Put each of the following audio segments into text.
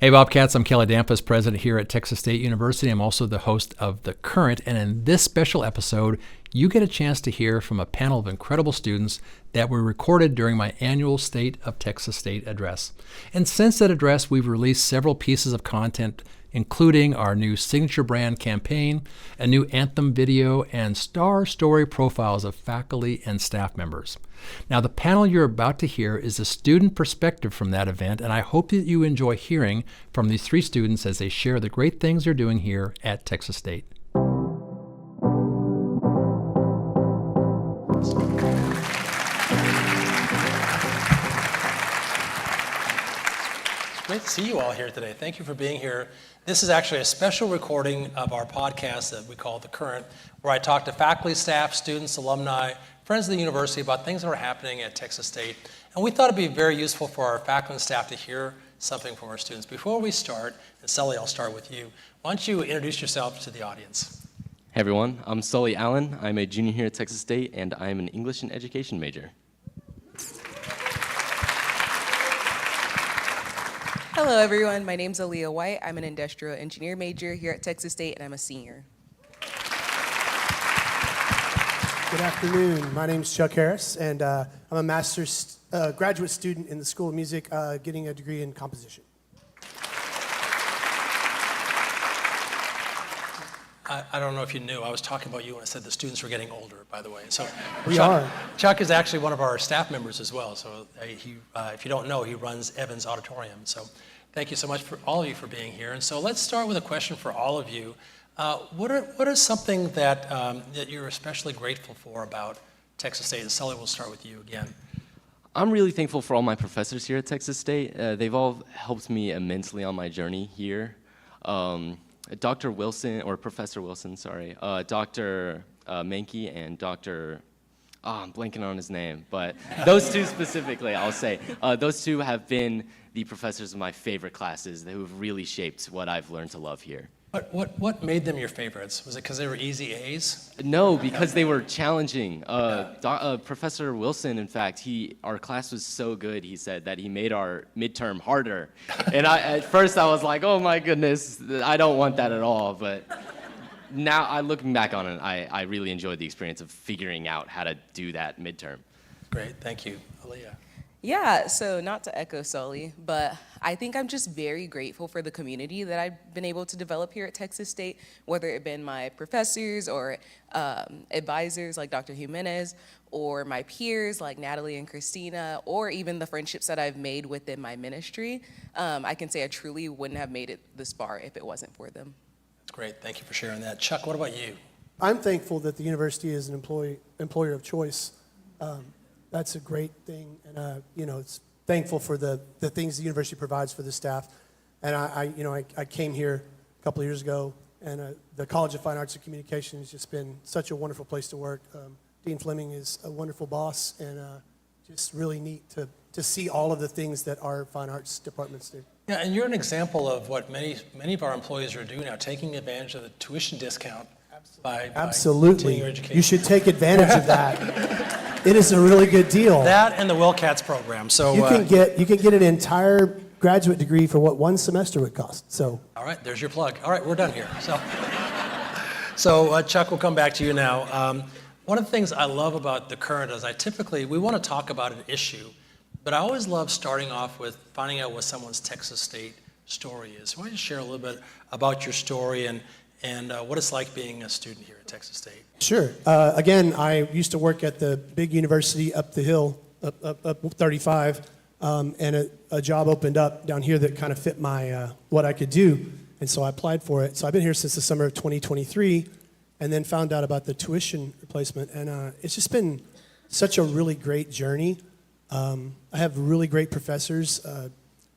Hey Bobcats, I'm Kelly Damphousse, president here at Texas State University. I'm also the host of The Current, and in this special episode, you get a chance to hear from a panel of incredible students that were recorded during my annual State of TXST address. And since that address, we've released several pieces of content, including our new signature brand campaign, a new anthem video, and star story profiles of faculty and staff members. Now, the panel you're about to hear is a student perspective from that event, and I hope that you enjoy hearing from these three students as they share the great things they're doing here at Texas State. It's great to see you all here today. Thank you for being here. This is actually a special recording of our podcast that we call The Current, where I talk to faculty, staff, students, alumni, friends of the university about things that are happening at Texas State. And we thought it'd be very useful for our faculty and staff to hear something from our students. Before we start, and Sully, I'll start with you. Why don't you introduce yourself to the audience? Hey everyone, I'm Sully Allen. I'm a junior here at Texas State, and I'm an English and Education major. Hello everyone, my name's Aleah White. I'm an industrial engineer major here at Texas State, and I'm a senior. Good afternoon. My name's Chuck Harris, and I'm a master's graduate student in the School of Music, getting a degree in composition. I don't know if you knew, I was talking about you when I said the students were getting older, by the way. So We are. Chuck is actually one of our staff members as well. So if you don't know, he runs Evans Auditorium. So thank you so much for all of you for being here. And so let's start with a question for all of you. What is something that that you're especially grateful for about Texas State? And Sully, we'll start with you again. I'm really thankful for all my professors here at Texas State. They've all helped me immensely on my journey here. Dr. Wilson, or Professor Wilson, sorry, Dr. Mankey and Dr. I'm blanking on his name, but those two specifically, I'll say. Those two have been the professors of my favorite classes who have really shaped what I've learned to love here. What made them your favorites? Was it because they were easy A's? No, because they were challenging. Professor Wilson, in fact, our class was so good, he said, that he made our midterm harder. And at first I was like, oh my goodness, I don't want that at all. But now, looking back on it, I really enjoyed the experience of figuring out how to do that midterm. Great, thank you. Aleah. Yeah, so not to echo Sully, but I think I'm just very grateful for the community that I've been able to develop here at Texas State, whether it been my professors or advisors like Dr. Jimenez, or my peers like Natalie and Christina, or even the friendships that I've made within my ministry. I can say I truly wouldn't have made it this far if it wasn't for them. That's great, thank you for sharing that. Chuck, what about you? I'm thankful that the university is an employer of choice. That's a great thing, and it's thankful for the things the university provides for the staff. And I came here a couple of years ago, and the College of Fine Arts and Communication has just been such a wonderful place to work. Dean Fleming is a wonderful boss, and just really neat to see all of the things that our fine arts departments do. Yeah, and you're an example of what many of our employees are doing now, taking advantage of the tuition discount by Absolutely. continuing education. You should take advantage of that. It is a really good deal. That and the Wildcats program. So You can get an entire graduate degree for what one semester would cost. So. All right, there's your plug. All right, we're done here. So Chuck, we'll come back to you now. One of the things I love about The Current is we want to talk about an issue, but I always love starting off with finding out what someone's Texas State story is. Why don't you share a little bit about your story and what it's like being a student here at Texas State? Sure. Again, I used to work at the big university up the hill, up 35, and a job opened up down here that kind of fit my what I could do, and so I applied for it. So I've been here since the summer of 2023, and then found out about the tuition replacement, and it's just been such a really great journey. I have really great professors.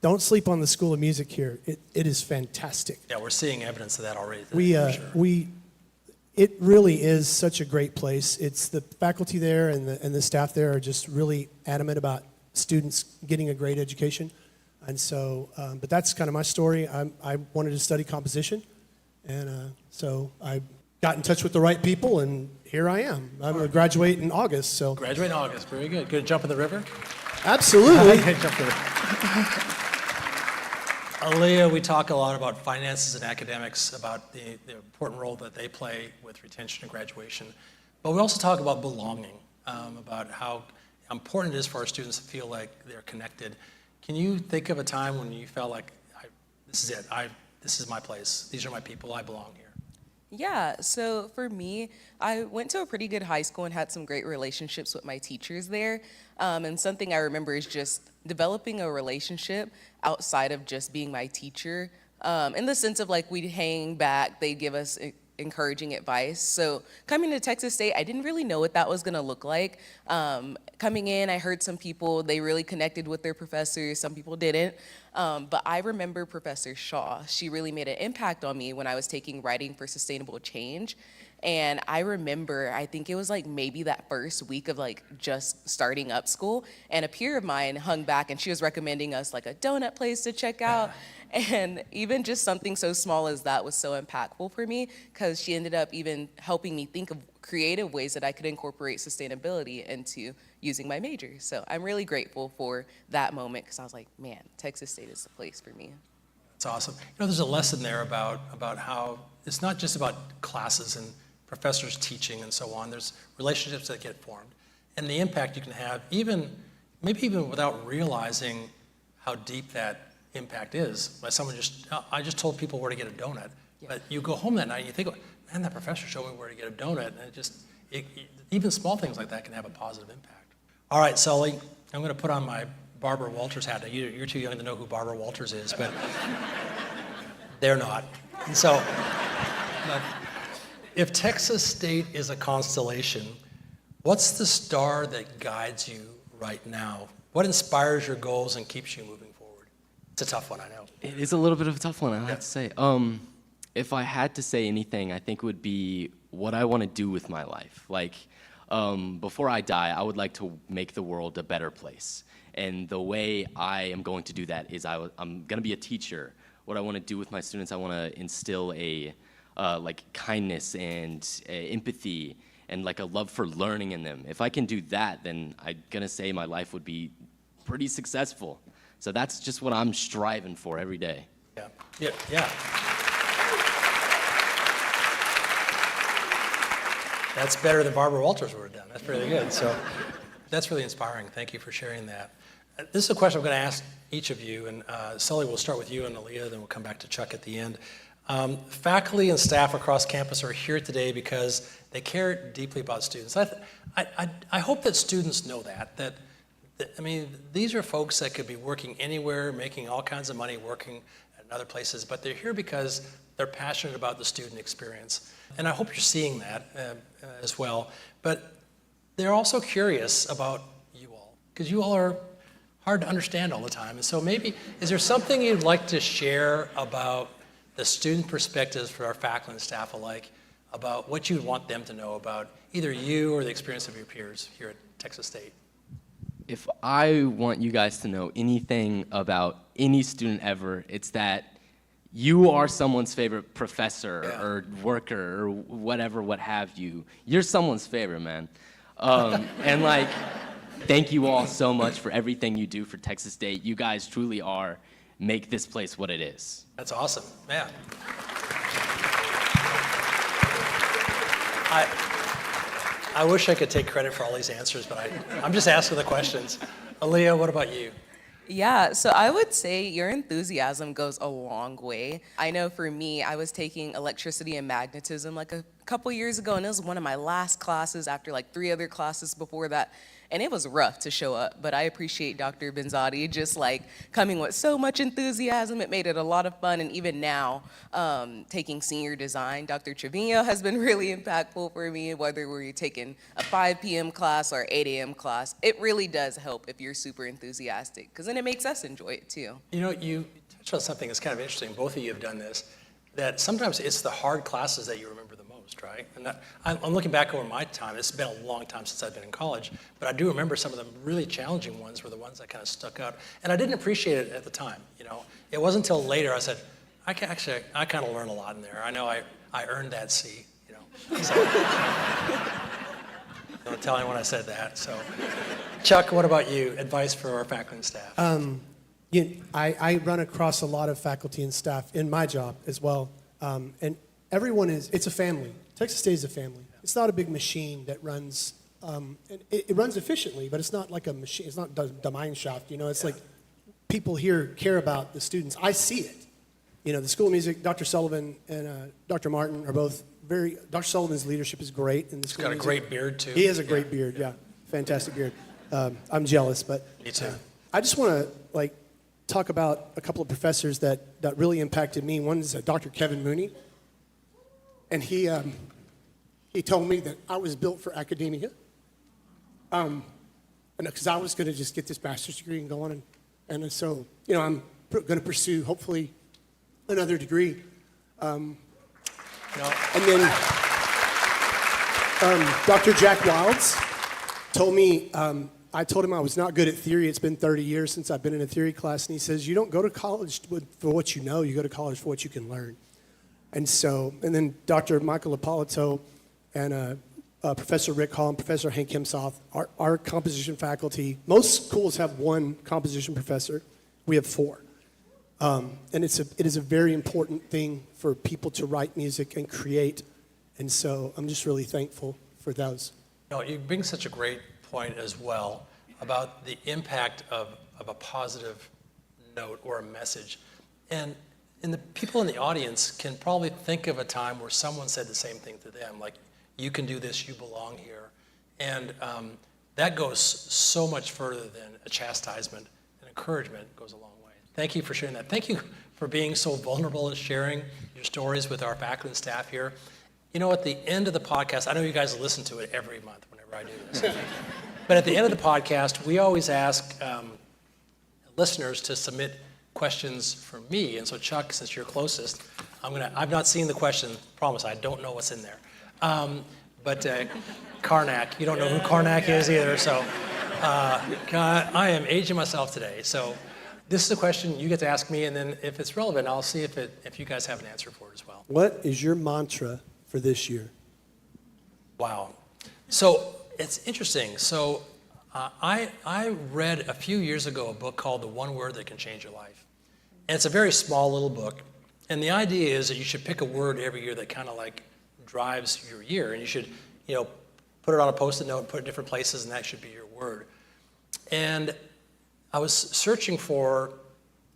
Don't sleep on the School of Music here. It is fantastic. Yeah, we're seeing evidence of that already. It really is such a great place. It's the faculty there and the staff there are just really adamant about students getting a great education. And so, but that's kind of my story. I wanted to study composition, and so I got in touch with the right people, and here I am. I'm going to graduate in August. So graduate in August. Very good. Good jump in the river. Absolutely. Aleah, we talk a lot about finances and academics, about the important role that they play with retention and graduation. But we also talk about belonging, about how important it is for our students to feel like they're connected. Can you think of a time when you felt like, this is it, this is my place, these are my people, I belong here? Yeah, so for me, I went to a pretty good high school and had some great relationships with my teachers there. And something I remember is just developing a relationship outside of just being my teacher, in the sense of like we'd hang back, they'd give us encouraging advice. So coming to Texas State, I didn't really know what that was gonna look like. Coming in, I heard some people, they really connected with their professors, some people didn't. But I remember Professor Shaw. She really made an impact on me when I was taking Writing for Sustainable Change. And I remember, I think it was like maybe that first week of like just starting up school, and a peer of mine hung back and she was recommending us like a donut place to check out. And even just something so small as that was so impactful for me, because she ended up even helping me think of creative ways that I could incorporate sustainability into using my major. So I'm really grateful for that moment, because I was like, man, Texas State is the place for me. That's awesome. You know, there's a lesson there about how it's not just about classes and professors teaching and so on. There's relationships that get formed, and the impact you can have, maybe even without realizing how deep that impact is. Like I just told people where to get a donut, but you go home that night and you think, man, that professor showed me where to get a donut, and even small things like that can have a positive impact. All right, Sully, I'm going to put on my Barbara Walters hat. Now, you're too young to know who Barbara Walters is, but they're not. And so, if Texas State is a constellation, what's the star that guides you right now? What inspires your goals and keeps you moving forward? It's a tough one, I know. It is a little bit of a tough one, I have to say. If I had to say anything, I think it would be what I want to do with my life. Like, before I die, I would like to make the world a better place. And the way I am going to do that is I'm going to be a teacher. What I want to do with my students, I want to instill like kindness and empathy and like a love for learning in them. If I can do that, then I'm going to say my life would be pretty successful. So that's just what I'm striving for every day. Yeah. That's better than Barbara Walters would have done. That's pretty good. So that's really inspiring. Thank you for sharing that. This is a question I'm going to ask each of you, and Sully, we'll start with you and Aleah, then we'll come back to Chuck at the end. Faculty and staff across campus are here today because they care deeply about students. I hope that students know that I mean, these are folks that could be working anywhere, making all kinds of money, working at other places, but they're here because they're passionate about the student experience. And I hope you're seeing that as well. But they're also curious about you all, because you all are hard to understand all the time. And so maybe, is there something you'd like to share about the student perspectives for our faculty and staff alike, about what you'd want them to know about either you or the experience of your peers here at Texas State? If I want you guys to know anything about any student ever, it's that you are someone's favorite professor or worker or whatever, what have you. You're someone's favorite, man. And like, thank you all so much for everything you do for Texas State. You guys truly make this place what it is. That's awesome, yeah. I wish I could take credit for all these answers, but I'm just asking the questions. Aleah, what about you? Yeah, so I would say your enthusiasm goes a long way. I know for me, I was taking electricity and magnetism like a couple years ago, and it was one of my last classes after like 3 other classes before that. And it was rough to show up, but I appreciate Dr. Benzotti just like coming with so much enthusiasm. It made it a lot of fun, and even now, taking senior design, Dr. Trevino has been really impactful for me, whether we're taking a 5 p.m. class or 8 a.m. class. It really does help if you're super enthusiastic, because then it makes us enjoy it too. You know, you touched on something that's kind of interesting. Both of you have done this, that sometimes it's the hard classes that you remember the most, right? And I'm looking back over my time. It's been a long time since I've been in college, but I do remember some of the really challenging ones were the ones that kind of stuck out. And I didn't appreciate it at the time, you know. It wasn't until later I said, I kind of learned a lot in there. I know I earned that C, you know. So, don't tell anyone I said that. So, Chuck, what about you? Advice for our faculty and staff? I run across a lot of faculty and staff in my job as well. And everyone it's a family. Texas State is a family. It's not a big machine that runs, it runs efficiently, but it's not like a machine. It's not the mine shaft, It's like people here care about the students. I see it. The School of Music, Dr. Sullivan and Dr. Martin are both Dr. Sullivan's leadership is great. In the School of Music. He's got a great beard, too. He has a great beard, yeah. Fantastic beard. I'm jealous, but. Me too. I just want to, talk about a couple of professors that really impacted me. One is Dr. Kevin Mooney. And he told me that I was built for academia. And because I was going to just get this master's degree and go on. And so, I'm going to pursue, hopefully, another degree. And then Dr. Jack Wilds told me, I told him I was not good at theory. It's been 30 years since I've been in a theory class. And he says, you don't go to college for what you know. You go to college for what you can learn. And then Dr. Michael Ippolito and Professor Rick Hall and Professor Hank Hemsoth, our composition faculty. Most schools have one composition professor. We have 4. And it is a very important thing for people to write music and create. And so I'm just really thankful for those. You bring such a great point as well about the impact of a positive note or a message. And the people in the audience can probably think of a time where someone said the same thing to them, like, you can do this, you belong here. And that goes so much further than a chastisement. And encouragement goes a long way. Thank you for sharing that. Thank you for being so vulnerable and sharing your stories with our faculty and staff here. At the end of the podcast, I know you guys listen to it every month whenever I do this. But at the end of the podcast, we always ask listeners to submit questions for me. And so, Chuck, since you're closest, I've not seen the question. Promise, I don't know what's in there. But Karnak, you don't know who Karnak is either. So I am aging myself today. So this is a question you get to ask me, and then if it's relevant, I'll see if you guys have an answer for it as well. What is your mantra for this year? Wow. So it's interesting. So I read a few years ago a book called The One Word That Can Change Your Life. And it's a very small little book. And the idea is that you should pick a word every year that kind of drives your year. And you should, put it on a Post-it note and put it in different places, and that should be your word. And I was searching for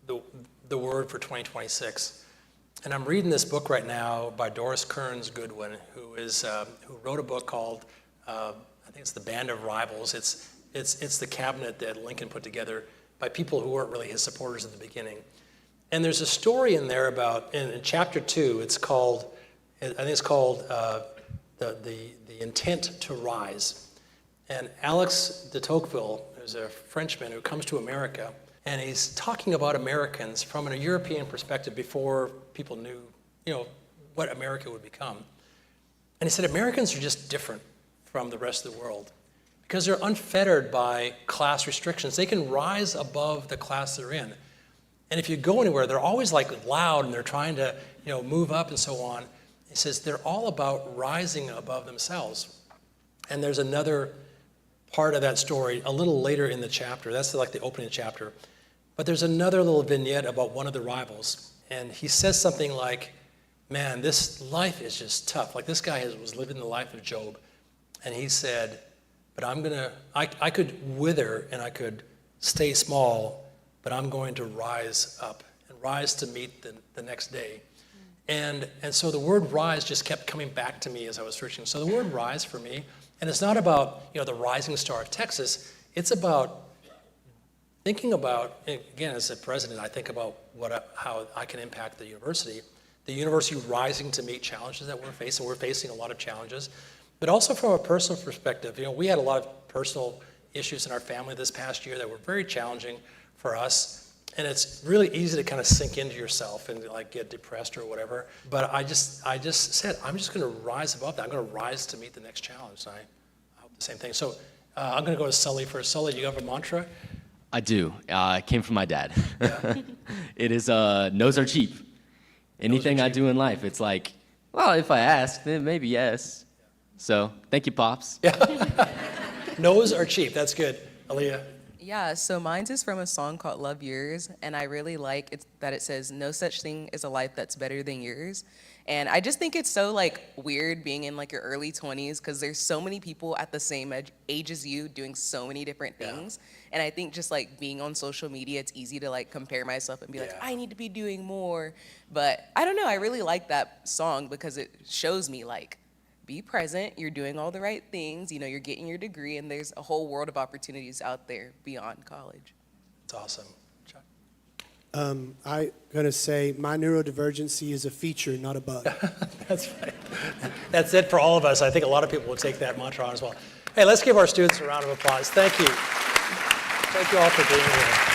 the word for 2026. And I'm reading this book right now by Doris Kearns Goodwin, who wrote a book called, I think it's The Band of Rivals. It's the cabinet that Lincoln put together by people who weren't really his supporters at the beginning. And there's a story in there about, in chapter 2, I think it's called The Intent to Rise. And Alex de Tocqueville, who's a Frenchman who comes to America, and he's talking about Americans from a European perspective before people knew, what America would become. And he said, Americans are just different from the rest of the world because they're unfettered by class restrictions. They can rise above the class they're in. And if you go anywhere, they're always loud and they're trying to, move up and so on. He says they're all about rising above themselves. And there's another part of that story a little later in the chapter. That's the opening chapter. But there's another little vignette about one of the rivals. And he says something like, man, this life is just tough. This guy was living the life of Job. And he said, but I could wither and I could stay small, but I'm going to rise up and rise to meet the next day. And so the word rise just kept coming back to me as I was searching. So the word rise for me, and it's not about the rising star of Texas. It's about thinking about, again, as a president, I think about how I can impact the university rising to meet challenges that we're facing. We're facing a lot of challenges, but also from a personal perspective. We had a lot of personal issues in our family this past year that were very challenging for us. And it's really easy to kind of sink into yourself and get depressed or whatever. But I just said, I'm just going to rise above that. I'm going to rise to meet the next challenge. And I hope the same thing. So I'm going to go to Sully first. Sully, you have a mantra? I do. It came from my dad. Yeah. It is, no's are cheap. Anything I do in life, it's well, if I ask, then maybe yes. So thank you, Pops. Yeah. No's are cheap. That's good. Aleah? Yeah, so mine's is from a song called Love Yours, and I really like it that it says, no such thing as a life that's better than yours. And I just think it's so like weird being in like your early 20s because there's so many people at the same age as you doing so many different things. And I think just like being on social media, it's easy to like compare myself and be like, I need to be doing more. But I don't know, I really like that song because it shows me like, be present, you're doing all the right things, you know, you're getting your degree, and there's a whole world of opportunities out there beyond college. It's awesome. Chuck? I'm going to say my neurodivergency is a feature, not a bug. That's right. That's it for all of us. I think a lot of people will take that mantra on as well. Hey, let's give our students a round of applause. Thank you. Thank you all for being here.